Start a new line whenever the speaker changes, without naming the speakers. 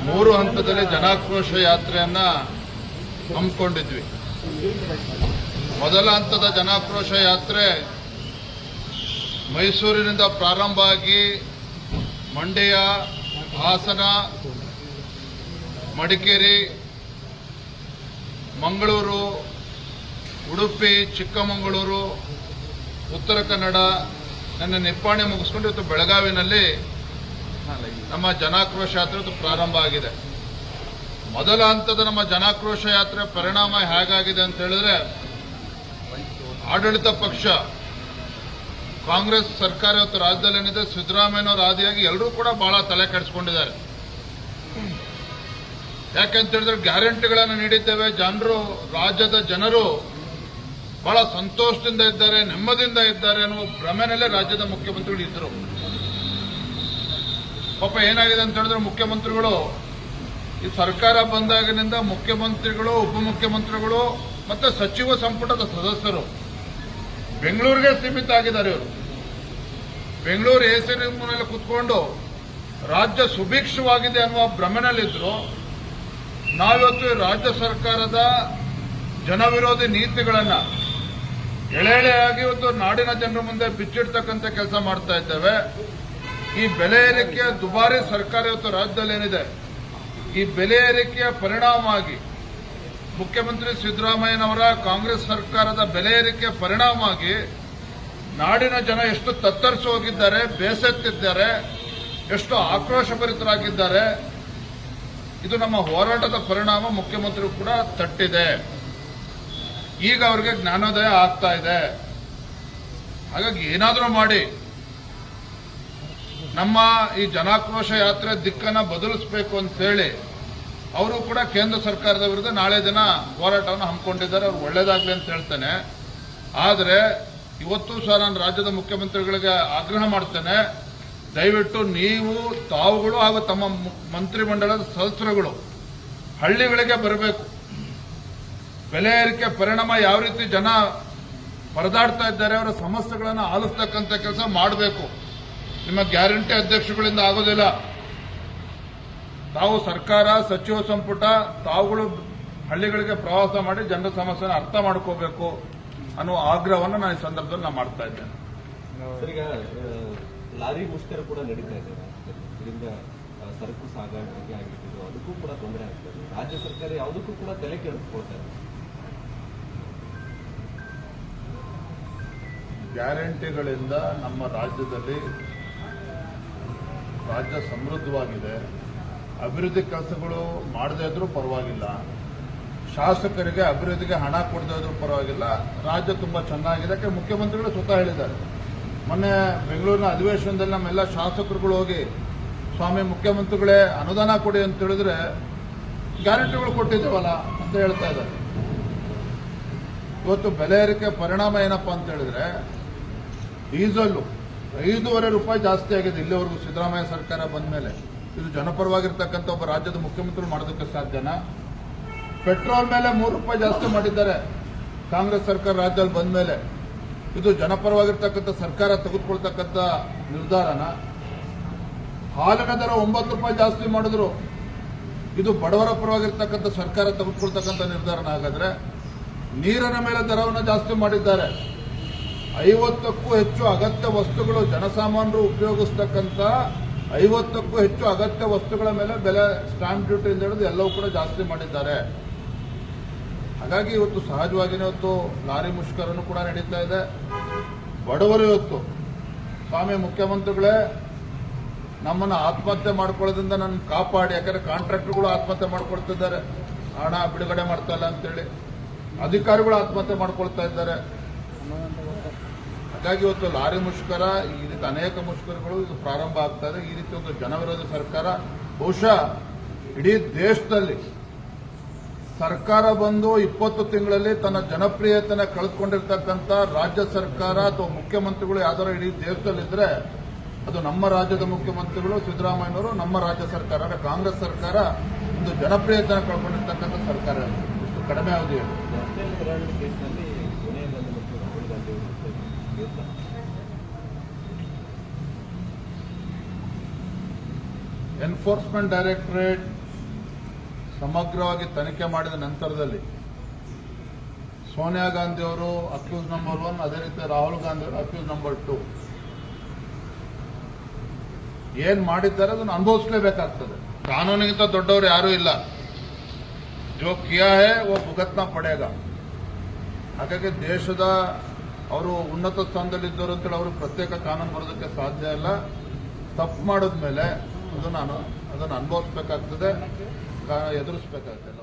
ಮೂರು ಹಂತದಲ್ಲಿ ಜನಾಕ್ರೋಶ ಯಾತ್ರೆಯನ್ನ ಹಮ್ಮಿಕೊಂಡಿದ್ವಿ. ಮೊದಲ ಹಂತದ ಜನಾಕ್ರೋಶ ಯಾತ್ರೆ ಮೈಸೂರಿನಿಂದ ಪ್ರಾರಂಭ ಆಗಿ ಮಂಡ್ಯ, ಹಾಸನ, ಮಡಿಕೇರಿ, ಮಂಗಳೂರು, ಉಡುಪಿ, ಚಿಕ್ಕಮಗಳೂರು, ಉತ್ತರ ಕನ್ನಡ, ನನ್ನ ನಿಪ್ಪಾಣಿ ಮುಗಿಸ್ಕೊಂಡು ಇವತ್ತು ಬೆಳಗಾವಿನಲ್ಲಿ ನಮ್ಮ ಜನಾಕ್ರೋಶ ಯಾತ್ರೆ ಪ್ರಾರಂಭ ಆಗಿದೆ. ಮೊದಲ ಹಂತದ ನಮ್ಮ ಜನಾಕ್ರೋಶ ಯಾತ್ರೆ ಪರಿಣಾಮ ಹೇಗಾಗಿದೆ ಅಂತ ಹೇಳಿದ್ರೆ, ಆಡಳಿತ ಪಕ್ಷ ಕಾಂಗ್ರೆಸ್ ಸರ್ಕಾರ ಇವತ್ತು ರಾಜ್ಯದಲ್ಲಿ ಏನಿದೆ, ಸಿದ್ದರಾಮಯ್ಯನವರ ಆದಿಯಾಗಿ ಎಲ್ಲರೂ ಕೂಡ ಬಹಳ ತಲೆ ಕೆಡಿಸ್ಕೊಂಡಿದ್ದಾರೆ. ಯಾಕೆಂತ ಹೇಳಿದ್ರೆ ಗ್ಯಾರಂಟಿಗಳನ್ನು ನೀಡಿದ್ದೇವೆ, ರಾಜ್ಯದ ಜನರು ಬಹಳ ಸಂತೋಷದಿಂದ ಇದ್ದಾರೆ, ನೆಮ್ಮದಿಯಿಂದ ಇದ್ದಾರೆ ಅನ್ನುವ ಭ್ರಮೆನಲ್ಲೇ ರಾಜ್ಯದ ಮುಖ್ಯಮಂತ್ರಿಗಳು ಇದ್ದರು. ಪಾಪ ಏನಾಗಿದೆ ಅಂತ ಹೇಳಿದ್ರೆ, ಮುಖ್ಯಮಂತ್ರಿಗಳು ಈ ಸರ್ಕಾರ ಬಂದಾಗಿನಿಂದ ಮುಖ್ಯಮಂತ್ರಿಗಳು, ಉಪಮುಖ್ಯಮಂತ್ರಿಗಳು ಮತ್ತೆ ಸಚಿವ ಸಂಪುಟದ ಸದಸ್ಯರು ಬೆಂಗಳೂರಿಗೆ ಸೀಮಿತ ಆಗಿದ್ದಾರೆ. ಇವರು ಬೆಂಗಳೂರು ಎಸಿ ರೂಮ್ನಲ್ಲಿ ಕೂತ್ಕೊಂಡು ರಾಜ್ಯ ಸುಭಿಕ್ಷವಾಗಿದೆ ಅನ್ನುವ ಭ್ರಮೆನಲ್ಲಿದ್ರು. ನಾವಿವತ್ತು ರಾಜ್ಯ ಸರ್ಕಾರದ ಜನವಿರೋಧಿ ನೀತಿಗಳನ್ನ ಎಳೆಯಾಗಿ ಇವತ್ತು ನಾಡಿನ ಜನರ ಮುಂದೆ ಬಿಚ್ಚಿಡ್ತಕ್ಕಂಥ ಕೆಲಸ ಮಾಡ್ತಾ ಇದ್ದೇವೆ. ಈ ಬೆಲೆ ಏರಿಕೆಯ ದುಬಾರಿ ಸರ್ಕಾರ ಇವತ್ತು ರಾಜ್ಯದಲ್ಲಿ ಏನಿದೆ, ಈ ಬೆಲೆ ಏರಿಕೆಯ ಪರಿಣಾಮ ಆಗಿ ಮುಖ್ಯಮಂತ್ರಿ ಸಿದ್ದರಾಮಯ್ಯನವರ ಕಾಂಗ್ರೆಸ್ ಸರ್ಕಾರದ ಬೆಲೆ ಏರಿಕೆಯ ಪರಿಣಾಮ ಆಗಿ ನಾಡಿನ ಜನ ಎಷ್ಟು ತತ್ತರಿಸಿ ಹೋಗಿದ್ದಾರೆ, ಬೇಸತ್ತಿದ್ದಾರೆ, ಎಷ್ಟು ಆಕ್ರೋಶಭರಿತರಾಗಿದ್ದಾರೆ. ಇದು ನಮ್ಮ ಹೋರಾಟದ ಪರಿಣಾಮ ಮುಖ್ಯಮಂತ್ರಿ ಕೂಡ ತಟ್ಟಿದೆ. ಈಗ ಅವರಿಗೆ ಜ್ಞಾನೋದಯ ಆಗ್ತಾ ಇದೆ. ಹಾಗಾಗಿ ಏನಾದರೂ ಮಾಡಿ ನಮ್ಮ ಈ ಜನಾಕ್ರೋಶ ಯಾತ್ರೆ ದಿಕ್ಕನ್ನು ಬದಲಿಸಬೇಕು ಅಂತ ಹೇಳಿ ಅವರು ಕೂಡ ಕೇಂದ್ರ ಸರ್ಕಾರದ ವಿರುದ್ಧ ನಾಳೆ ದಿನ ಹೋರಾಟವನ್ನು ಹಮ್ಮಿಕೊಂಡಿದ್ದಾರೆ. ಅವ್ರು ಒಳ್ಳೇದಾಗಲಿ ಅಂತ ಹೇಳ್ತೇನೆ. ಆದರೆ ಇವತ್ತು ಸಹ ನಾನು ರಾಜ್ಯದ ಮುಖ್ಯಮಂತ್ರಿಗಳಿಗೆ ಆಗ್ರಹ ಮಾಡ್ತೇನೆ, ದಯವಿಟ್ಟು ನೀವು, ತಾವುಗಳು ಹಾಗೂ ತಮ್ಮ ಮಂತ್ರಿಮಂಡಲದ ಸದಸ್ಯರುಗಳು ಹಳ್ಳಿಗಳಿಗೆ ಬರಬೇಕು. ಬೆಲೆ ಏರಿಕೆ ಪರಿಣಾಮ ಯಾವ ರೀತಿ ಜನ ಪರದಾಡ್ತಾ ಇದ್ದಾರೆ, ಅವರ ಸಮಸ್ಯೆಗಳನ್ನು ಆಲಿಸ್ತಕ್ಕಂಥ ಕೆಲಸ ಮಾಡಬೇಕು. ನಿಮ್ಮ ಗ್ಯಾರಂಟಿ ಅಧ್ಯಕ್ಷಗಳಿಂದ ಆಗೋದಿಲ್ಲ. ತಾವು ಸರ್ಕಾರ, ಸಚಿವ ಸಂಪುಟ, ತಾವುಗಳು ಹಳ್ಳಿಗಳಿಗೆ ಪ್ರವಾಸ ಮಾಡಿ ಜನರ ಸಮಸ್ಯೆನ ಅರ್ಥ ಮಾಡ್ಕೋಬೇಕು ಅನ್ನುವ ಆಗ್ರಹವನ್ನು ನಾನು ಈ ಸಂದರ್ಭದಲ್ಲಿ ಮಾಡ್ತಾ ಇದ್ದೇನೆ.
ಈಗ ಲಾರಿ ಮುಷ್ಕರ ಕೂಡ ನಡೀತಾ ಇದೆ. ಇದರಿಂದ ಸರಕು ಸಾಗಾಣಿಕೆ ಆಗಿರ್ತಿದ್ದು ಅದಕ್ಕೂ ಕೂಡ ತೊಂದರೆ ಆಗ್ತದೆ. ರಾಜ್ಯ ಸರ್ಕಾರ ಯಾವುದಕ್ಕೂ ಕೂಡ ತಲೆ ಕೆಡಿಸ್ಕೊಳ್ತಾರೆ.
ಗ್ಯಾರಂಟಿಗಳಿಂದ ನಮ್ಮ ರಾಜ್ಯದಲ್ಲಿ ರಾಜ್ಯ ಸಮೃದ್ಧವಾಗಿದೆ. ಅಭಿವೃದ್ಧಿ ಕೆಲಸಗಳು ಮಾಡದೇ ಇದ್ರೂ ಪರವಾಗಿಲ್ಲ, ಶಾಸಕರಿಗೆ ಅಭಿವೃದ್ಧಿಗೆ ಹಣ ಕೊಡದೇ ಇದ್ರೂ ಪರವಾಗಿಲ್ಲ, ರಾಜ್ಯ ತುಂಬಾ ಚೆನ್ನಾಗಿದೆ. ಯಾಕೆ ಮುಖ್ಯಮಂತ್ರಿಗಳು ಸ್ವತಃ ಹೇಳಿದ್ದಾರೆ. ಮೊನ್ನೆ ಬೆಂಗಳೂರಿನ ಅಧಿವೇಶನದಲ್ಲಿ ನಮ್ಮೆಲ್ಲ ಶಾಸಕರುಗಳು ಹೋಗಿ, ಸ್ವಾಮಿ ಮುಖ್ಯಮಂತ್ರಿಗಳೇ ಅನುದಾನ ಕೊಡಿ ಅಂತ ಹೇಳಿದ್ರೆ ಗ್ಯಾರಂಟಿಗಳು ಕೊಟ್ಟಿದ್ದೇವಲ್ಲ ಅಂತ ಹೇಳ್ತಾ ಇದ್ದಾರೆ. ಇವತ್ತು ಬೆಲೆ ಏರಿಕೆ ಪರಿಣಾಮ ಏನಪ್ಪಾ ಅಂತ ಹೇಳಿದ್ರೆ, ಡೀಸೆಲ್ 5.5 ರೂಪಾಯಿ ಜಾಸ್ತಿ ಆಗಿದೆ ಇಲ್ಲಿವರೆಗೂ ಸಿದ್ದರಾಮಯ್ಯ ಸರ್ಕಾರ ಬಂದ ಮೇಲೆ. ಇದು ಜನಪರವಾಗಿರ್ತಕ್ಕಂಥ ಒಬ್ಬ ರಾಜ್ಯದ ಮುಖ್ಯಮಂತ್ರಿ ಮಾಡೋದಕ್ಕೆ ಸಾಧ್ಯನಾ? ಪೆಟ್ರೋಲ್ ಮೇಲೆ 3 ರೂಪಾಯಿ ಜಾಸ್ತಿ ಮಾಡಿದ್ದಾರೆ ಕಾಂಗ್ರೆಸ್ ಸರ್ಕಾರ ರಾಜ್ಯದಲ್ಲಿ ಬಂದ ಮೇಲೆ. ಇದು ಜನಪರವಾಗಿರ್ತಕ್ಕಂಥ ಸರ್ಕಾರ ತೆಗೆದುಕೊಳ್ತಕ್ಕಂಥ ನಿರ್ಧಾರನ? ಹಾಲಿನ ದರ 9 ರೂಪಾಯಿ ಜಾಸ್ತಿ ಮಾಡಿದ್ರು. ಇದು ಬಡವರ ಪರವಾಗಿರ್ತಕ್ಕಂಥ ಸರ್ಕಾರ ತೆಗೆದುಕೊಳ್ತಕ್ಕಂಥ ನಿರ್ಧಾರನ? ಹಾಗಾದ್ರೆ ನೀರಿನ ಮೇಲೆ ದರವನ್ನು ಜಾಸ್ತಿ ಮಾಡಿದ್ದಾರೆ. 50ಕ್ಕೂ ಹೆಚ್ಚು ಅಗತ್ಯ ವಸ್ತುಗಳು, ಜನಸಾಮಾನ್ಯರು ಉಪಯೋಗಿಸ್ತಕ್ಕಂಥ 50ಕ್ಕೂ ಹೆಚ್ಚು ಅಗತ್ಯ ವಸ್ತುಗಳ ಮೇಲೆ ಬೆಲೆ, ಸ್ಟಾಂಪ್ ಡ್ಯೂಟಿಯಿಂದ ಹಿಡಿದು ಎಲ್ಲವೂ ಕೂಡ ಜಾಸ್ತಿ ಮಾಡಿದ್ದಾರೆ. ಹಾಗಾಗಿ ಇವತ್ತು ಸಹಜವಾಗಿಯೇ ಇವತ್ತು ಲಾರಿ ಮುಷ್ಕರನು ಕೂಡ ನಡೀತಾ ಇದೆ. ಬಡವರು ಇವತ್ತು, ಸ್ವಾಮಿ ಮುಖ್ಯಮಂತ್ರಿಗಳೇ ನಮ್ಮನ್ನು ಆತ್ಮಹತ್ಯೆ ಮಾಡ್ಕೊಳ್ಳೋದ್ರಿಂದ ನನ್ನ ಕಾಪಾಡಿ, ಯಾಕಂದ್ರೆ ಕಾಂಟ್ರಾಕ್ಟರ್ಗಳು ಆತ್ಮಹತ್ಯೆ ಮಾಡ್ಕೊಳ್ತಿದ್ದಾರೆ, ಹಣ ಬಿಡುಗಡೆ ಮಾಡ್ತಾ ಇಲ್ಲ ಅಂತೇಳಿ. ಅಧಿಕಾರಿಗಳು ಆತ್ಮಹತ್ಯೆ ಮಾಡ್ಕೊಳ್ತಾ ಇದ್ದಾರೆ. ಹಾಗಾಗಿ ಇವತ್ತು ಲಾರಿ ಮುಷ್ಕರ, ಈ ರೀತಿ ಅನೇಕ ಮುಷ್ಕರಗಳು ಇದು ಪ್ರಾರಂಭ ಆಗ್ತಾ ಇದೆ. ಈ ರೀತಿ ಒಂದು ಜನವಿರೋಧಿ ಸರ್ಕಾರ, ಬಹುಶಃ ಇಡೀ ದೇಶದಲ್ಲಿ ಸರ್ಕಾರ ಬಂದು 20 ತಿಂಗಳಲ್ಲಿ ತನ್ನ ಜನಪ್ರಿಯತೆಯನ್ನು ಕಳೆದುಕೊಂಡಿರ್ತಕ್ಕಂಥ ರಾಜ್ಯ ಸರ್ಕಾರ ಅಥವಾ ಮುಖ್ಯಮಂತ್ರಿಗಳು ಯಾವ್ದಾರು ಇಡೀ ದೇಶದಲ್ಲಿದ್ರೆ ಅದು ನಮ್ಮ ರಾಜ್ಯದ ಮುಖ್ಯಮಂತ್ರಿಗಳು ಸಿದ್ದರಾಮಯ್ಯನವರು, ನಮ್ಮ ರಾಜ್ಯ ಸರ್ಕಾರ ಕಾಂಗ್ರೆಸ್ ಸರ್ಕಾರ ಒಂದು ಜನಪ್ರಿಯತೆಯನ್ನು ಕಳ್ಕೊಂಡಿರ್ತಕ್ಕಂಥ ಸರ್ಕಾರ. ಇಷ್ಟು ಕಡಿಮೆ ಅವಧಿಯಲ್ಲಿ ಎನ್ಫೋರ್ಸ್ಮೆಂಟ್ ಡೈರೆಕ್ಟರೇಟ್ ಸಮಗ್ರವಾಗಿ ತನಿಖೆ ಮಾಡಿದ ನಂತರದಲ್ಲಿ ಸೋನಿಯಾ ಗಾಂಧಿ ಅವರು ಅಕ್ಯೂಸ್ ನಂಬರ್ 1, ಅದೇ ರೀತಿ ರಾಹುಲ್ ಗಾಂಧಿ ಅವರು ಅಕ್ಯೂಸ್ ನಂಬರ್ 2 ಏನ್ ಮಾಡಿದ್ದಾರೆ ಅದನ್ನು ಅನುಭವಿಸಲೇಬೇಕಾಗ್ತದೆ. ಕಾನೂನಿಗಿಂತ ದೊಡ್ಡವರು ಯಾರೂ ಇಲ್ಲ. ಜೋ ಕಿಯಾ ಹೈ ವೋ ಭುಗತ್ನಾ ಪಡೇಗಾ. ಹಾಗಾಗಿ ದೇಶದ ಅವರು ಉನ್ನತ ಸ್ಥಾನದಲ್ಲಿದ್ದವರು ಅಂತೇಳಿ ಅವರು ಪ್ರತ್ಯೇಕ ಕಾನೂನು ಬರೋದಕ್ಕೆ ಸಾಧ್ಯ ಇಲ್ಲ. ತಪ್ಪು ಮಾಡಿದ್ಮೇಲೆ ಅದನ್ನು ಅನುಭವಿಸಬೇಕಾಗ್ತದೆ, ಎದುರಿಸಬೇಕಾಗ್ತದೆ.